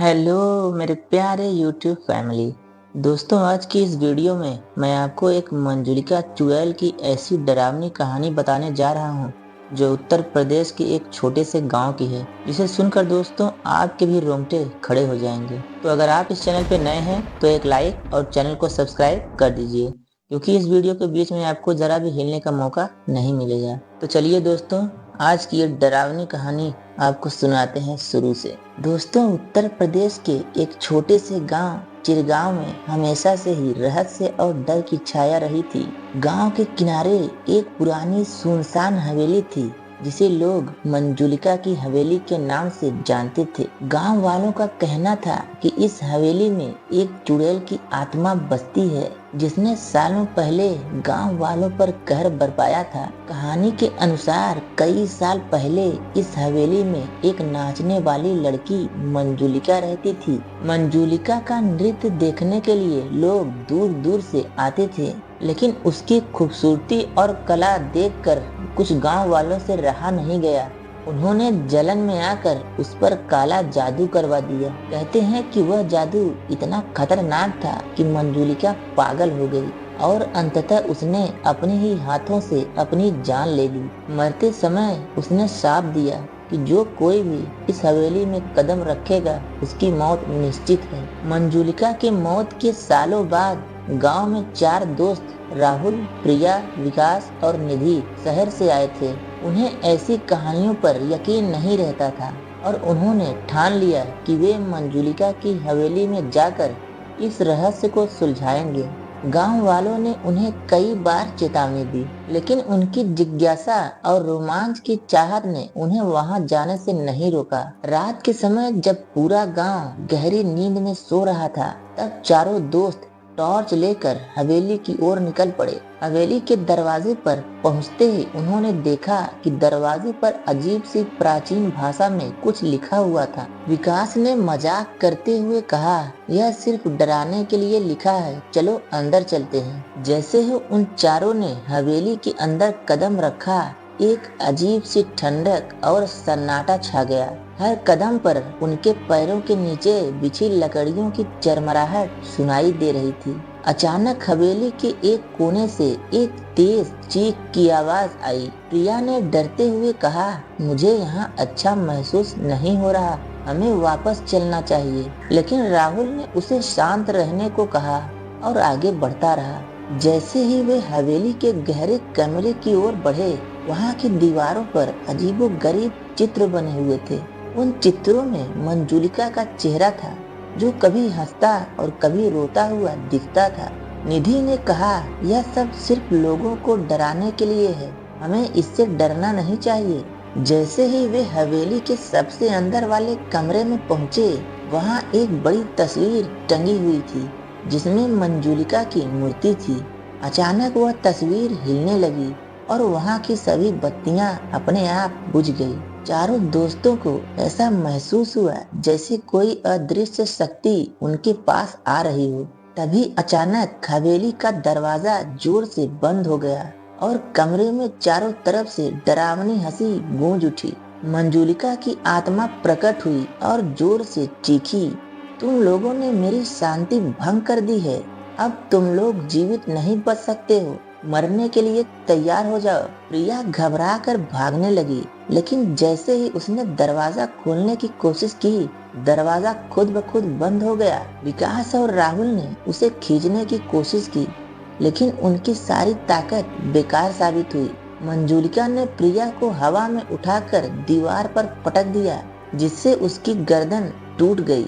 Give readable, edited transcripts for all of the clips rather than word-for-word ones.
Hello मेरे प्यारे YouTube family. दोस्तों, आज की इस वीडियो में मैं आपको एक मंजुलिका चुड़ैल की ऐसी डरावनी कहानी बताने जा रहा हूँ जो उत्तर प्रदेश के एक छोटे से गांव की है, जिसे सुनकर दोस्तों आपके भी रोंगटे खड़े हो जाएंगे। तो अगर आप इस चैनल पे नए हैं तो एक लाइक और चैनल को सब्सक्राइब कर दीजिए, क्योंकि इस वीडियो के बीच में आपको जरा भी हिलने का मौका नहीं मिलेगा। तो चलिए दोस्तों, आज की ये डरावनी कहानी आपको सुनाते हैं शुरू से। दोस्तों, उत्तर प्रदेश के एक छोटे से गांव चिरगांव में हमेशा से ही रहस्य और डर की छाया रही थी। गांव के किनारे एक पुरानी सुनसान हवेली थी, जिसे लोग मंजुलिका की हवेली के नाम से जानते थे। गांव वालों का कहना था कि इस हवेली में एक चुड़ैल की आत्मा बसती है, जिसने सालों पहले गांव वालों पर कहर बरपाया था। कहानी के अनुसार कई साल पहले इस हवेली में एक नाचने वाली लड़की मंजुलिका रहती थी। मंजुलिका का नृत्य देखने के लिए लोग दूर दूर से आते थे, लेकिन उसकी खूबसूरती और कला देखकर कुछ गांव वालों से रहा नहीं गया। उन्होंने जलन में आकर उस पर काला जादू करवा दिया। कहते हैं कि वह जादू इतना खतरनाक था कि मंजुलिका पागल हो गई और अंततः उसने अपने ही हाथों से अपनी जान ले ली। मरते समय उसने श्राप दिया कि जो कोई भी इस हवेली में कदम रखेगा उसकी मौत निश्चित है। मंजुलिका के मौत के सालों बाद गांव में 4 दोस्त राहुल, प्रिया, विकास और निधि शहर से आए थे। उन्हें ऐसी कहानियों पर यकीन नहीं रहता था और उन्होंने ठान लिया कि वे मंजुलिका की हवेली में जाकर इस रहस्य को सुलझाएंगे। गांव वालों ने उन्हें कई बार चेतावनी दी, लेकिन उनकी जिज्ञासा और रोमांच की चाहत ने उन्हें वहां जाने से नहीं रोका। रात के समय जब पूरा गांव गहरी नींद में सो रहा था, तब चारों दोस्त टॉर्च लेकर हवेली की ओर निकल पड़े। हवेली के दरवाजे पर पहुंचते ही उन्होंने देखा कि दरवाजे पर अजीब सी प्राचीन भाषा में कुछ लिखा हुआ था। विकास ने मजाक करते हुए कहा, यह सिर्फ डराने के लिए लिखा है, चलो अंदर चलते हैं। जैसे ही उन चारों ने हवेली के अंदर कदम रखा, एक अजीब सी ठंडक और सन्नाटा छा गया। हर कदम पर उनके पैरों के नीचे बिछी लकड़ियों की चरमराहट सुनाई दे रही थी। अचानक हवेली के एक कोने से एक तेज चीख की आवाज आई। प्रिया ने डरते हुए कहा, मुझे यहाँ अच्छा महसूस नहीं हो रहा, हमें वापस चलना चाहिए। लेकिन राहुल ने उसे शांत रहने को कहा और आगे बढ़ता रहा। जैसे ही वे हवेली के गहरे कमरे की ओर बढ़े, वहाँ की दीवारों पर अजीबोगरीब चित्र बने हुए थे। उन चित्रों में मंजुलिका का चेहरा था, जो कभी हंसता और कभी रोता हुआ दिखता था। निधि ने कहा, यह सब सिर्फ लोगों को डराने के लिए है, हमें इससे डरना नहीं चाहिए। जैसे ही वे हवेली के सबसे अंदर वाले कमरे में पहुंचे, वहां एक बड़ी तस्वीर टंगी हुई थी, जिसमें मंजुलिका की मूर्ति थी। अचानक वह तस्वीर हिलने लगी और वहां की सभी बत्तियां अपने आप बुझ गई। चारों दोस्तों को ऐसा महसूस हुआ जैसे कोई अदृश्य शक्ति उनके पास आ रही हो। तभी अचानक हवेली का दरवाजा जोर से बंद हो गया और कमरे में चारों तरफ से डरावनी हंसी गूंज उठी। मंजुलिका की आत्मा प्रकट हुई और जोर से चीखी, तुम लोगों ने मेरी शांति भंग कर दी है, अब तुम लोग जीवित नहीं बच सकते हो, मरने के लिए तैयार हो जाओ। प्रिया घबरा कर भागने लगी, लेकिन जैसे ही उसने दरवाजा खोलने की कोशिश की, दरवाजा खुद ब खुद बंद हो गया। विकास और राहुल ने उसे खींचने की कोशिश की, लेकिन उनकी सारी ताकत बेकार साबित हुई। मंजुलिका ने प्रिया को हवा में उठाकर दीवार पर पटक दिया, जिससे उसकी गर्दन टूट गई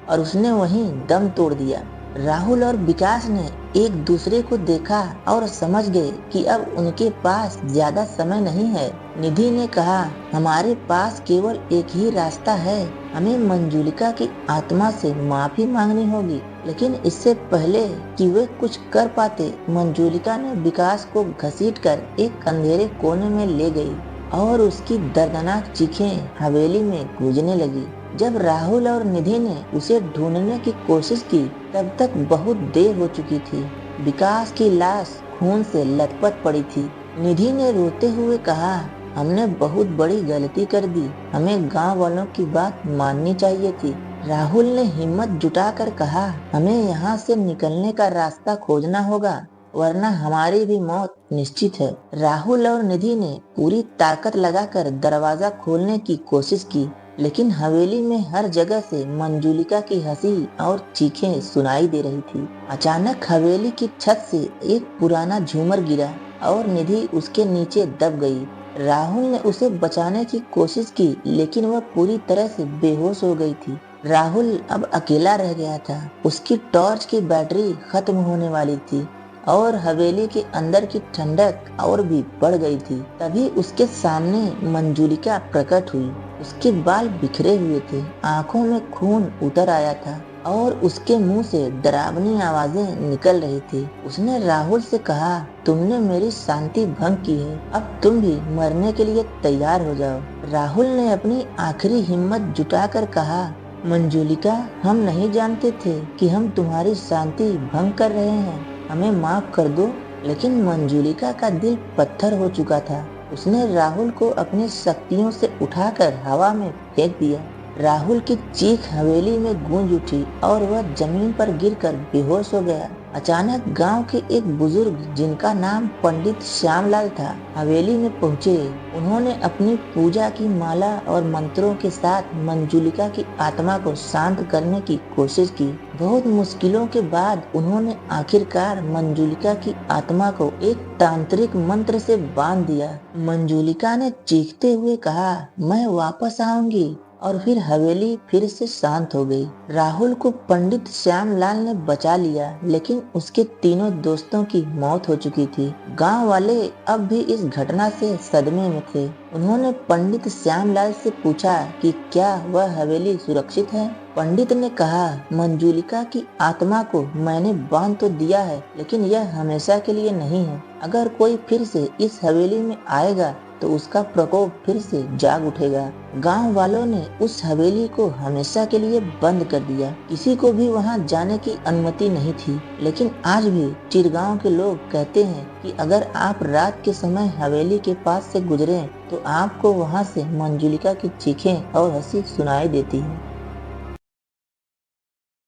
और उसने वहीं दम तोड़ दिया। राहुल और विकास ने एक दूसरे को देखा और समझ गए कि अब उनके पास ज्यादा समय नहीं है। निधि ने कहा, हमारे पास केवल एक ही रास्ता है, हमें मंजुलिका की आत्मा से माफी मांगनी होगी। लेकिन इससे पहले कि वे कुछ कर पाते, मंजुलिका ने विकास को घसीटकर एक अंधेरे कोने में ले गई और उसकी दर्दनाक चीखें हवेली में गूंजने लगी। जब राहुल और निधि ने उसे ढूंढने की कोशिश की, तब तक बहुत देर हो चुकी थी। विकास की लाश खून से लथपथ पड़ी थी। निधि ने रोते हुए कहा, हमने बहुत बड़ी गलती कर दी, हमें गांव वालों की बात माननी चाहिए थी। राहुल ने हिम्मत जुटाकर कहा, हमें यहाँ से निकलने का रास्ता खोजना होगा, वरना हमारी भी मौत निश्चित है। राहुल और निधि ने पूरी ताकत लगाकर दरवाजा खोलने की कोशिश की, लेकिन हवेली में हर जगह से मंजुलिका की हंसी और चीखें सुनाई दे रही थी। अचानक हवेली की छत से एक पुराना झूमर गिरा और निधि उसके नीचे दब गई। राहुल ने उसे बचाने की कोशिश की, लेकिन वह पूरी तरह से बेहोश हो गई थी। राहुल अब अकेला रह गया था। उसकी टॉर्च की बैटरी खत्म होने वाली थी और हवेली के अंदर की ठंडक और भी बढ़ गई थी। तभी उसके सामने मंजुलिका प्रकट हुई। उसके बाल बिखरे हुए थे, आंखों में खून उतर आया था और उसके मुंह से डरावनी आवाजें निकल रही थी। उसने राहुल से कहा, तुमने मेरी शांति भंग की है, अब तुम भी मरने के लिए तैयार हो जाओ। राहुल ने अपनी आखिरी हिम्मत जुटाकर कहा, मंजुलिका, हम नहीं जानते थे कि हम तुम्हारी शांति भंग कर रहे हैं, हमें माफ कर दो। लेकिन मंजुलिका का दिल पत्थर हो चुका था। उसने राहुल को अपनी शक्तियों से उठाकर हवा में फेंक दिया। राहुल की चीख हवेली में गूंज उठी और वह जमीन पर गिरकर बेहोश हो गया। अचानक गांव के एक बुजुर्ग, जिनका नाम पंडित श्यामलाल था, हवेली में पहुंचे। उन्होंने अपनी पूजा की माला और मंत्रों के साथ मंजुलिका की आत्मा को शांत करने की कोशिश की। बहुत मुश्किलों के बाद उन्होंने आखिरकार मंजुलिका की आत्मा को एक तांत्रिक मंत्र से बांध दिया। मंजुलिका ने चीखते हुए कहा, मैं वापस आऊंगी, और फिर हवेली फिर से शांत हो गई। राहुल को पंडित श्यामलाल ने बचा लिया, लेकिन उसके तीनों दोस्तों की मौत हो चुकी थी। गांव वाले अब भी इस घटना से सदमे में थे। उन्होंने पंडित श्यामलाल से पूछा कि क्या वह हवेली सुरक्षित है। पंडित ने कहा, मंजुलिका की आत्मा को मैंने बांध तो दिया है, लेकिन यह हमेशा के लिए नहीं है। अगर कोई फिर से इस हवेली में आएगा तो उसका प्रकोप फिर से जाग उठेगा। गांव वालों ने उस हवेली को हमेशा के लिए बंद कर दिया। किसी को भी वहां जाने की अनुमति नहीं थी। लेकिन आज भी चिरगांव के लोग कहते हैं कि अगर आप रात के समय हवेली के पास से गुजरें तो आपको वहां से मंजुलिका की चीखें और हंसी सुनाई देती है।